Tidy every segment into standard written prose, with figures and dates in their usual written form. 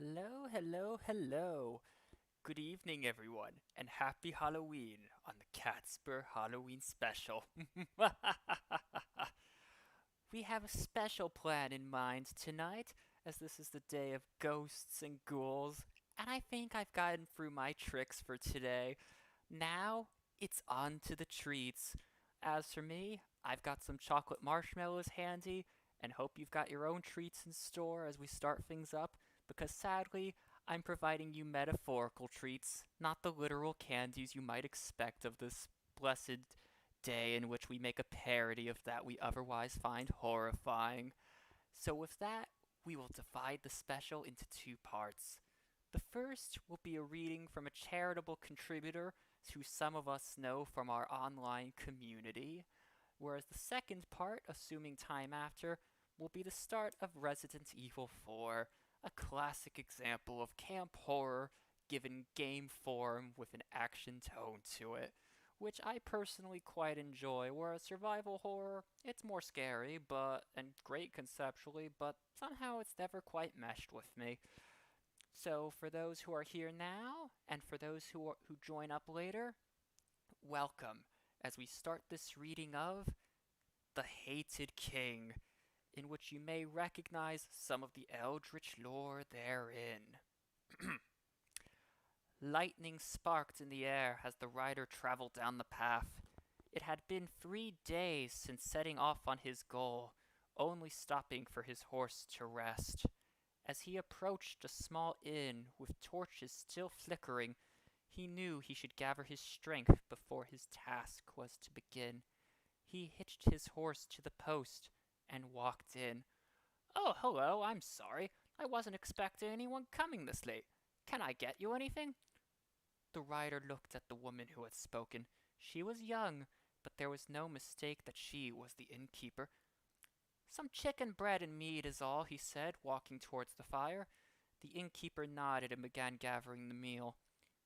Hello, hello, hello. Good evening, everyone, and happy Halloween on the Cadsper Halloween special. We have a special plan in mind tonight, as this is the day of ghosts and ghouls, and I think I've gotten through my tricks for today. Now, it's on to the treats. As for me, I've got some chocolate marshmallows handy, and hope you've got your own treats in store as we start things up, because sadly, I'm providing you metaphorical treats, not the literal candies you might expect of this blessed day in which we make a parody of that we otherwise find horrifying. So, with that, we will divide the special into two parts. The first will be a reading from a charitable contributor who some of us know from our online community, whereas the second part, assuming time after, will be the start of Resident Evil 4, a classic example of camp horror given game form with an action tone to it, which I personally quite enjoy, whereas survival horror, it's more scary, and great conceptually, but somehow it's never quite meshed with me. So for those who are here now, and for those who join up later, welcome as we start this reading of The Hated King, in which you may recognize some of the eldritch lore therein. Lightning sparked in the air as the rider traveled down the path. It had been 3 days since setting off on his goal, only stopping for his horse to rest. As he approached a small inn with torches still flickering, he knew he should gather his strength before his task was to begin. He hitched his horse to the post and walked in. "Oh, hello, I'm sorry. I wasn't expecting anyone coming this late. Can I get you anything?" The rider looked at the woman who had spoken. She was young, but there was no mistake that she was the innkeeper. "Some chicken bread and meat is all," he said, walking towards the fire. The innkeeper nodded and began gathering the meal.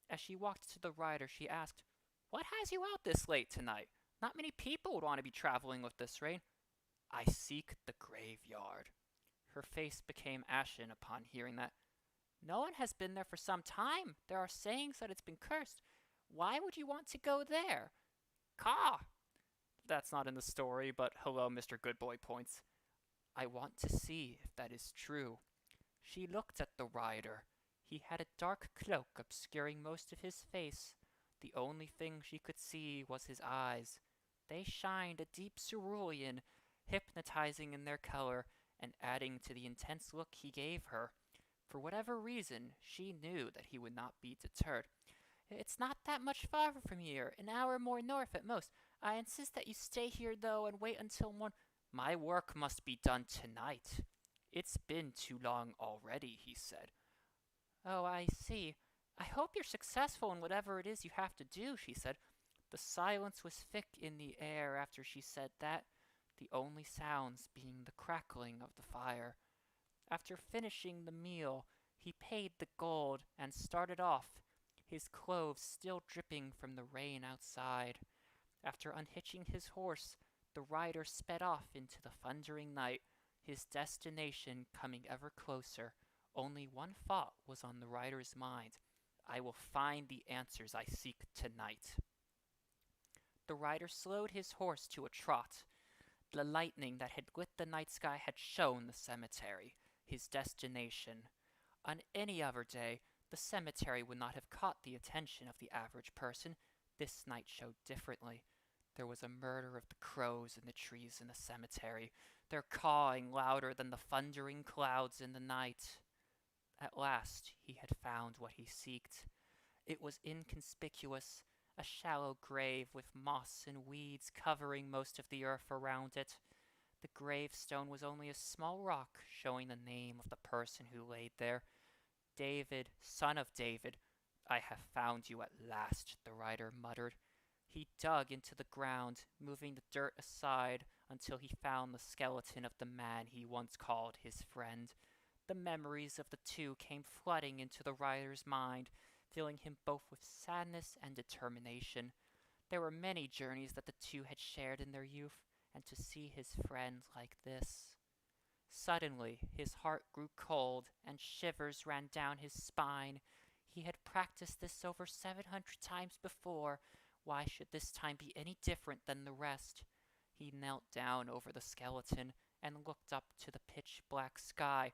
As she walked to the rider, she asked, "What has you out this late tonight? Not many people would want to be traveling with this rain." "I seek the graveyard." Her face became ashen upon hearing that. "No one has been there for some time. There are sayings that it's been cursed. Why would you want to go there?" "Caw!" That's not in the story, but hello, Mr. Goodboy points. "I want to see if that is true." She looked at the rider. He had a dark cloak obscuring most of his face. The only thing she could see was his eyes. They shined a deep cerulean, hypnotizing in their color and adding to the intense look he gave her. For whatever reason, she knew that he would not be deterred. "It's not that much farther from here, an hour more north at most. I insist that you stay here, though, and wait until morn—" "My work must be done tonight. It's been too long already," he said. "Oh, I see. I hope you're successful in whatever it is you have to do," she said. The silence was thick in the air after she said that, the only sounds being the crackling of the fire. After finishing the meal, he paid the gold and started off, his clothes still dripping from the rain outside. After unhitching his horse, the rider sped off into the thundering night, his destination coming ever closer. Only one thought was on the rider's mind. "I will find the answers I seek tonight." The rider slowed his horse to a trot. The lightning that had lit the night sky had shown the cemetery, his destination. On any other day, the cemetery would not have caught the attention of the average person. This night showed differently. There was a murder of the crows in the trees in the cemetery, their cawing louder than the thundering clouds in the night. At last he had found what he sought. It was inconspicuous, a shallow grave with moss and weeds covering most of the earth around it. The gravestone was only a small rock showing the name of the person who laid there. "David, son of David, I have found you at last," the rider muttered. He dug into the ground, moving the dirt aside until he found the skeleton of the man he once called his friend. The memories of the two came flooding into the rider's mind, filling him both with sadness and determination. There were many journeys that the two had shared in their youth, and to see his friend like this. Suddenly his heart grew cold, and shivers ran down his spine. He had practiced this over 700 times before. Why should this time be any different than the rest? He knelt down over the skeleton and looked up to the pitch-black sky.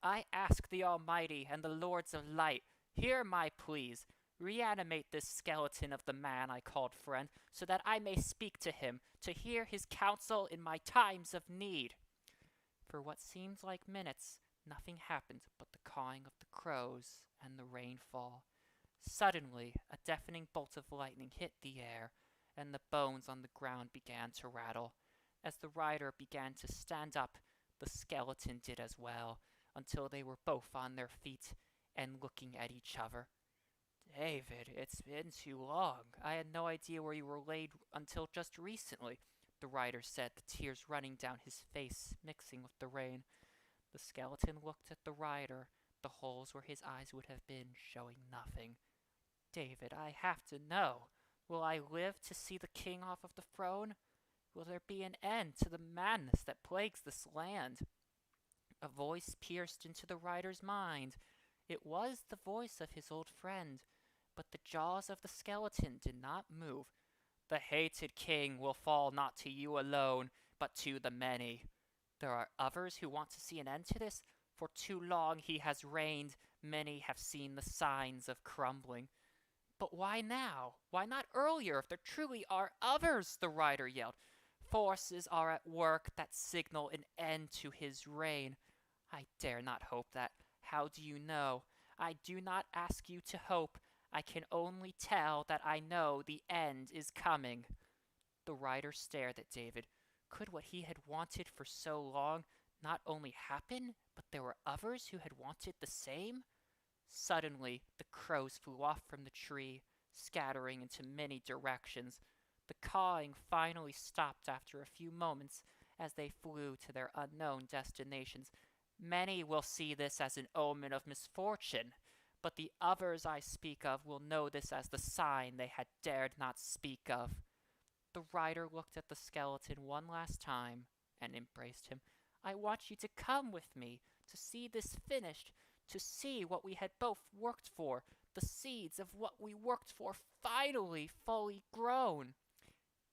I ask the Almighty and the Lords of Light, hear my pleas. Reanimate this skeleton of the man I called friend, so that I may speak to him, to hear his counsel in my times of need. For what seemed like minutes, nothing happened but the cawing of the crows and the rainfall. Suddenly, a deafening bolt of lightning hit the air, and the bones on the ground began to rattle. As the rider began to stand up, the skeleton did as well, until they were both on their feet and looking at each other. David, it's been too long. I had no idea where you were laid until just recently, the rider said, the tears running down his face, mixing with the rain. The skeleton looked at the rider, the holes where his eyes would have been showing nothing. David, I have to know. Will I live to see the king off of the throne? Will there be an end to the madness that plagues this land? A voice pierced into the rider's mind. It was the voice of his old friend, but the jaws of the skeleton did not move. The hated king will fall not to you alone, but to the many. There are others who want to see an end to this. For too long he has reigned. Many have seen the signs of crumbling. But why now? Why not earlier if there truly are others? The rider yelled. Forces are at work that signal an end to his reign. I dare not hope that. How do you know? I do not ask you to hope. I can only tell that I know the end is coming. The rider stared at David. Could what he had wanted for so long not only happen, but there were others who had wanted the same? Suddenly, the crows flew off from the tree, scattering into many directions. The cawing finally stopped after a few moments as they flew to their unknown destinations. Many will see this as an omen of misfortune, but the others I speak of will know this as the sign they had dared not speak of. The rider looked at the skeleton one last time and embraced him. I want you to come with me, to see this finished, to see what we had both worked for, the seeds of what we worked for finally fully grown.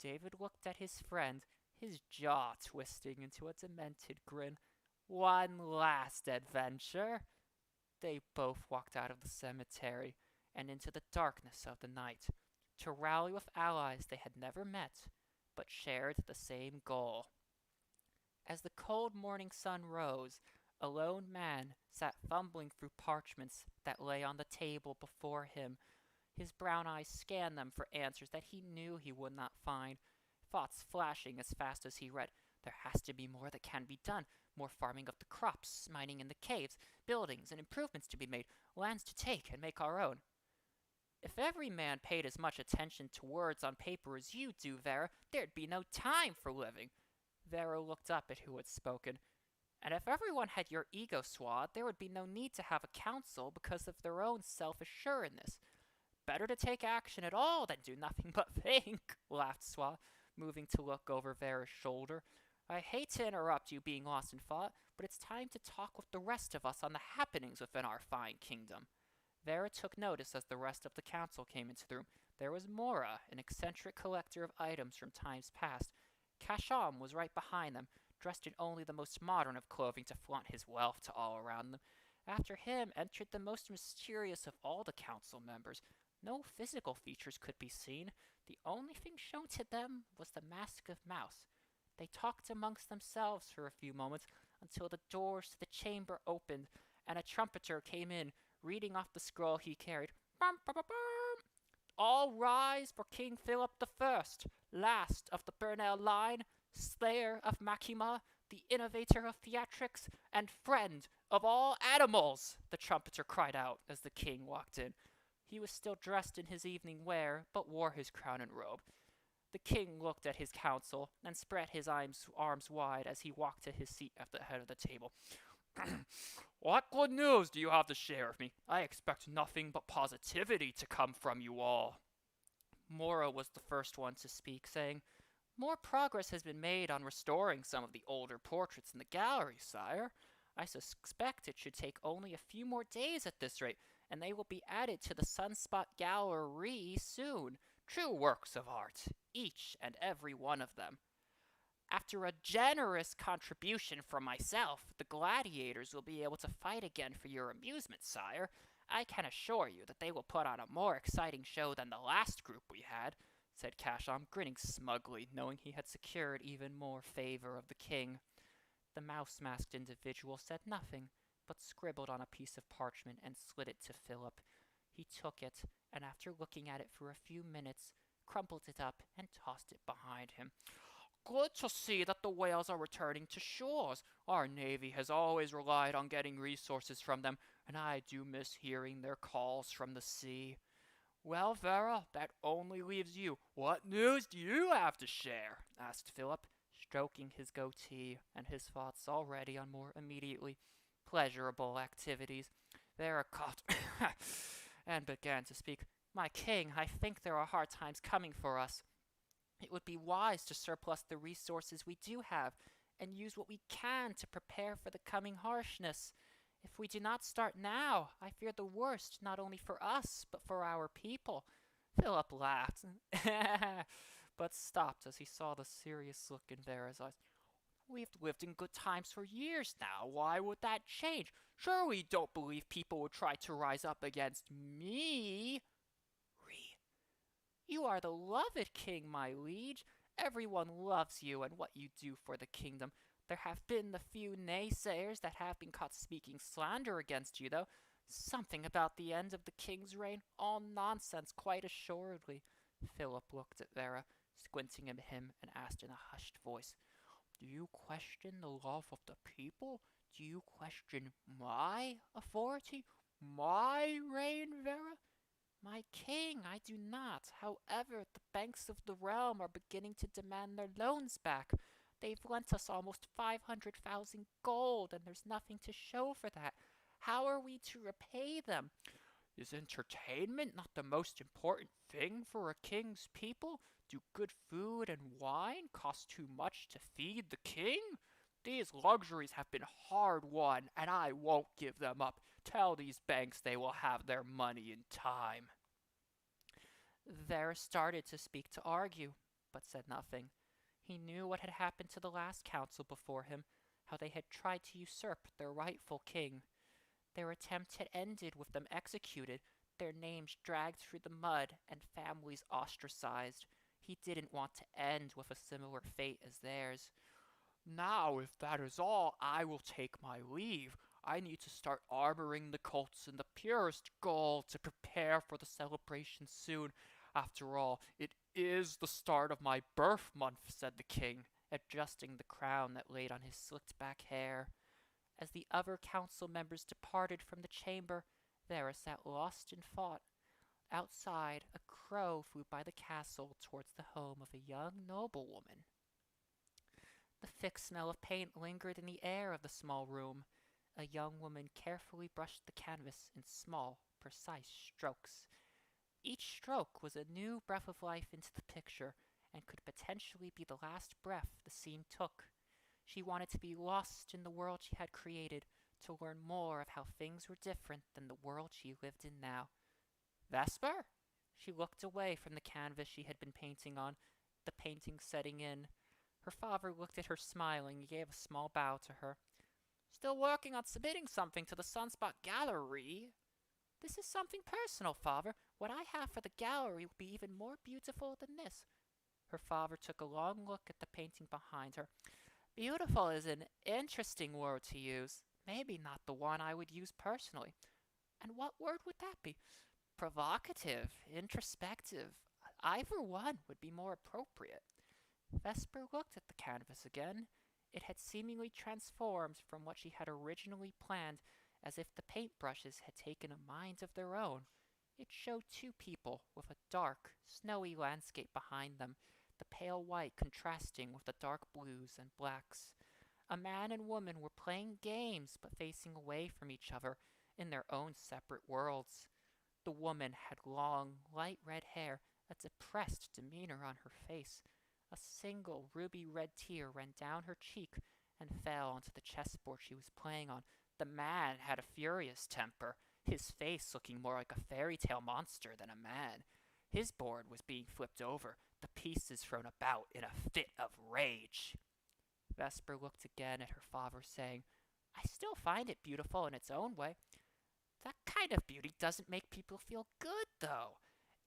David looked at his friend, his jaw twisting into a demented grin. One last adventure. They both walked out of the cemetery and into the darkness of the night, to rally with allies they had never met, but shared the same goal. As the cold morning sun rose, a lone man sat fumbling through parchments that lay on the table before him. His brown eyes scanned them for answers that he knew he would not find, thoughts flashing as fast as he read. There has to be more that can be done, more farming of the crops, mining in the caves, buildings and improvements to be made, lands to take and make our own. If every man paid as much attention to words on paper as you do, Vera, there'd be no time for living. Vera looked up at who had spoken. And if everyone had your ego swathed, there would be no need to have a council because of their own self-assuredness. Better to take action at all than do nothing but think, laughed Swa, moving to look over Vera's shoulder. I hate to interrupt you being lost in thought, but it's time to talk with the rest of us on the happenings within our fine kingdom. Vera took notice as the rest of the council came into the room. There was Mora, an eccentric collector of items from times past. Kasham was right behind them, dressed in only the most modern of clothing to flaunt his wealth to all around them. After him entered the most mysterious of all the council members. No physical features could be seen. The only thing shown to them was the mask of Mouse. They talked amongst themselves for a few moments until the doors to the chamber opened and a trumpeter came in, reading off the scroll he carried. Bum, bum, bum, bum. All rise for King Philip I, last of the Burnell line, slayer of Makima, the innovator of theatrics, and friend of all animals, the trumpeter cried out as the king walked in. He was still dressed in his evening wear, but wore his crown and robe. The king looked at his council and spread his arms wide as he walked to his seat at the head of the table. What good news do you have to share with me? I expect nothing but positivity to come from you all. Mora was the first one to speak, saying, More progress has been made on restoring some of the older portraits in the gallery, sire. I suspect it should take only a few more days at this rate, and they will be added to the Sunspot Gallery soon. True works of art, each and every one of them. After a generous contribution from myself, the gladiators will be able to fight again for your amusement, sire. I can assure you that they will put on a more exciting show than the last group we had, said Casham, grinning smugly, knowing he had secured even more favor of the king. The mouse-masked individual said nothing, but scribbled on a piece of parchment and slid it to Philip. He took it, and after looking at it for a few minutes, crumpled it up and tossed it behind him. Good to see that the whales are returning to shores. Our navy has always relied on getting resources from them, and I do miss hearing their calls from the sea. Well, Vera, that only leaves you. What news do you have to share? Asked Philip, stroking his goatee and his thoughts already on more immediately pleasurable activities. Vera coughed and began to speak. My king, I think there are hard times coming for us. It would be wise to surplus the resources we do have and use what we can to prepare for the coming harshness. If we do not start now, I fear the worst, not only for us, but for our people. Philip laughed, but stopped as he saw the serious look in Vera's eyes. We've lived in good times for years now. Why would that change? Surely you don't believe people would try to rise up against me? You are the loved king, my liege. Everyone loves you and what you do for the kingdom. There have been the few naysayers that have been caught speaking slander against you, though. Something about the end of the king's reign. All nonsense, quite assuredly. Philip looked at Vera, squinting at him, and asked in a hushed voice, Do you question the love of the people? Do you question my authority? My reign, Vera? My king, I do not. However, the banks of the realm are beginning to demand their loans back. They've lent us almost 500,000 gold, and there's nothing to show for that. How are we to repay them? Is entertainment not the most important thing for a king's people? Do good food and wine cost too much to feed the king? These luxuries have been hard won, and I won't give them up. Tell these banks they will have their money in time. Vera started to speak to argue, but said nothing. He knew what had happened to the last council before him, how they had tried to usurp their rightful king. Their attempt had ended with them executed, their names dragged through the mud, and families ostracized. He didn't want to end with a similar fate as theirs. Now, if that is all, I will take my leave. I need to start armoring the colts in the purest gold to prepare for the celebration soon. After all, it is the start of my birth month, said the king, adjusting the crown that laid on his slicked back hair. As the other council members departed from the chamber, Vera sat lost in thought. Outside, a crow flew by the castle towards the home of a young noblewoman. The thick smell of paint lingered in the air of the small room. A young woman carefully brushed the canvas in small, precise strokes. Each stroke was a new breath of life into the picture, and could potentially be the last breath the scene took. She wanted to be lost in the world she had created, to learn more of how things were different than the world she lived in now. Vesper? She looked away from the canvas she had been painting on, the painting setting in. Her father looked at her smiling and gave a small bow to her. Still working on submitting something to the Sunspot Gallery? This is something personal, father. What I have for the gallery will be even more beautiful than this. Her father took a long look at the painting behind her. Beautiful is an interesting word to use. Maybe not the one I would use personally. And what word would that be? Provocative, introspective. Either one would be more appropriate. Vesper looked at the canvas again. It had seemingly transformed from what she had originally planned, as if the paintbrushes had taken a mind of their own. It showed two people with a dark, snowy landscape behind them, the pale white contrasting with the dark blues and blacks. A man and woman were playing games but facing away from each other in their own separate worlds. The woman had long, light red hair, a depressed demeanor on her face. A single ruby-red tear ran down her cheek and fell onto the chessboard she was playing on. The man had a furious temper, his face looking more like a fairy tale monster than a man. His board was being flipped over, the pieces thrown about in a fit of rage. Vesper looked again at her father, saying, I still find it beautiful in its own way. That kind of beauty doesn't make people feel good, though.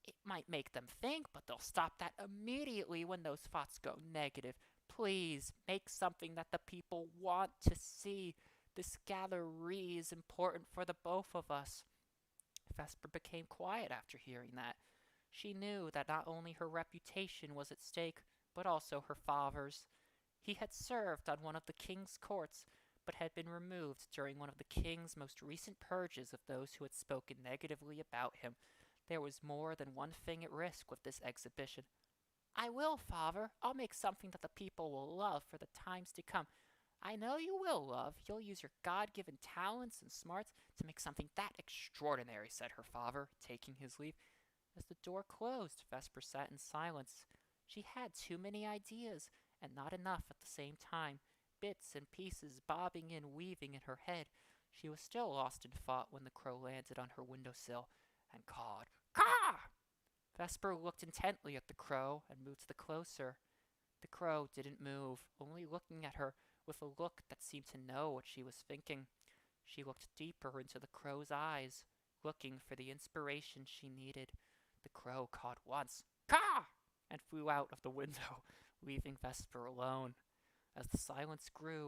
It might make them think, but they'll stop that immediately when those thoughts go negative. Please, make something that the people want to see. This gallery is important for the both of us. Vesper became quiet after hearing that. She knew that not only her reputation was at stake, but also her father's. He had served on one of the king's courts, but had been removed during one of the king's most recent purges of those who had spoken negatively about him. There was more than one thing at risk with this exhibition. I will, father. I'll make something that the people will love for the times to come. I know you will, love. You'll use your God-given talents and smarts to make something that extraordinary, said her father, taking his leave. As the door closed, Vesper sat in silence. She had too many ideas, and not enough at the same time, bits and pieces bobbing and weaving in her head. She was still lost in thought when the crow landed on her windowsill and cawed, Caw! Vesper looked intently at the crow and moved closer. The crow didn't move, only looking at her with a look that seemed to know what she was thinking. She looked deeper into the crow's eyes, looking for the inspiration she needed. The crow cawed once, Caw! And flew out of the window, leaving Vesper alone. As the silence grew,